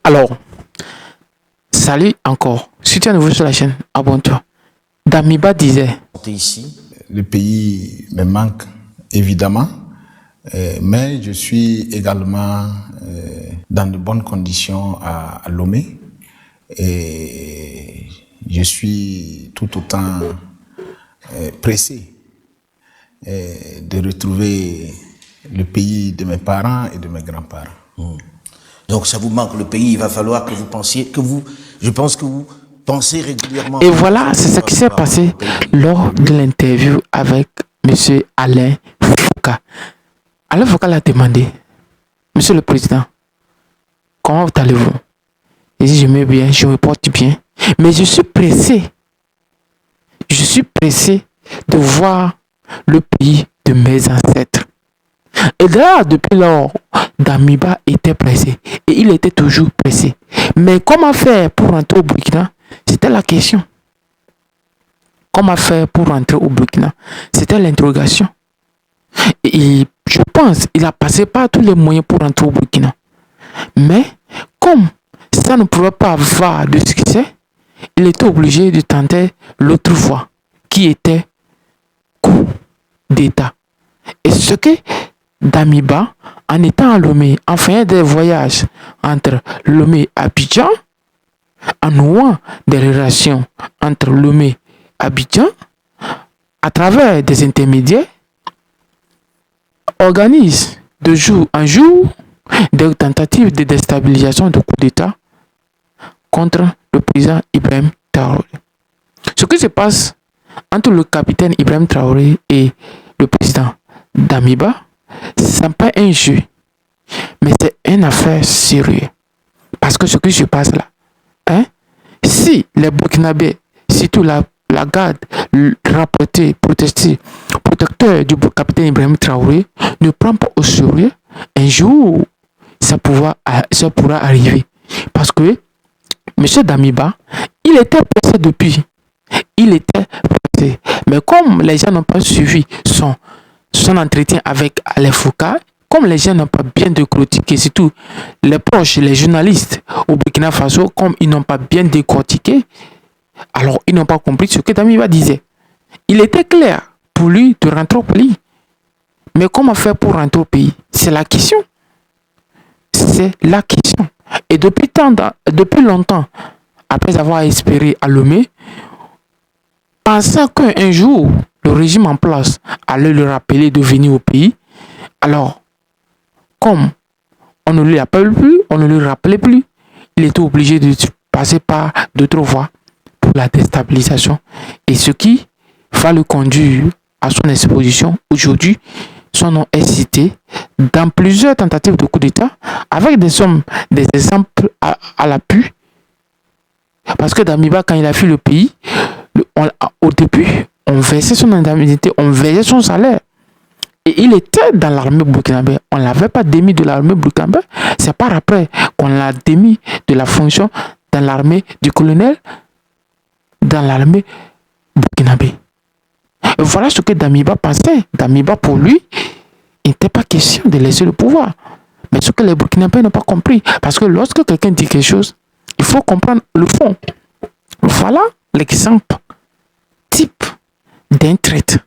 Alors, salut encore. Si tu es nouveau sur la chaîne, abonne-toi. Damiba disait, Ici. Le pays me manque évidemment, mais je suis également dans de bonnes conditions à Lomé et je suis tout autant pressé de retrouver le pays de mes parents et de mes grands-parents. Donc ça vous manque le pays, il va falloir que vous pensiez, je pense que vous pensez régulièrement. et voilà, c'est ce qui s'est passé lors de l'interview avec M. Alain Foucault. Alain Foucault l'a demandé, Monsieur le Président, comment allez-vous? Il dit, je me bien, je me porte bien, mais je suis pressé de voir le pays de mes ancêtres. Et là, depuis lors, Damiba était pressé. Et il était toujours pressé. Mais comment faire pour rentrer au Burkina? C'était la question. Comment faire pour rentrer au Burkina? C'était l'interrogation. Et je pense qu'il a passé par tous les moyens pour rentrer au Burkina. Mais comme ça ne pouvait pas avoir de succès, il était obligé de tenter l'autre voie, qui était coup d'État. Et ce que Damiba, en étant à Lomé, en faisant des voyages entre Lomé et Abidjan, en nouant des relations entre Lomé et Abidjan, à travers des intermédiaires, organise de jour en jour des tentatives de déstabilisation de coup d'État contre le président Ibrahim Traoré. Ce qui se passe entre le capitaine Ibrahim Traoré et le président Damiba, ce n'est pas un jeu, mais c'est une affaire sérieuse. Parce que ce qui se passe là, si les Burkinabés, surtout la garde rapportée, protecteur du capitaine Ibrahim Traoré, ne prend pas au sérieux, un jour, ça pourra arriver. Parce que M. Damiba, il était pressé depuis. Il était pressé. Mais comme les gens n'ont pas suivi son entretien avec Alain Foucault, comme les gens n'ont pas bien décortiqué, surtout les proches, les journalistes au Burkina Faso, comme ils n'ont pas bien décortiqué, alors ils n'ont pas compris ce que Damiba disait. Il était clair pour lui de rentrer au pays. Mais comment faire pour rentrer au pays? C'est la question. C'est la question. Et depuis longtemps, après avoir espéré à Lomé, pensant qu'un jour, le régime en place allait le rappeler de venir au pays, alors, comme on ne lui appelle plus, on ne lui rappelait plus, il était obligé de passer par d'autres voies pour la déstabilisation. Et ce qui va le conduire à son exposition aujourd'hui, son nom est cité dans plusieurs tentatives de coup d'État avec des exemples à l'appui. Parce que Damiba, quand il a fui le pays, au début, on versait son indemnité, on versait son salaire. Et il était dans l'armée burkinabé. On ne l'avait pas démis de l'armée burkinabé. C'est par après qu'on l'a démis de la fonction dans l'armée du colonel, dans l'armée burkinabé. Et voilà ce que Damiba pensait. Damiba, pour lui, il n'était pas question de laisser le pouvoir. Mais ce que les Burkinabés n'ont pas compris. Parce que lorsque quelqu'un dit quelque chose, il faut comprendre le fond. Voilà l'exemple type d'un traître.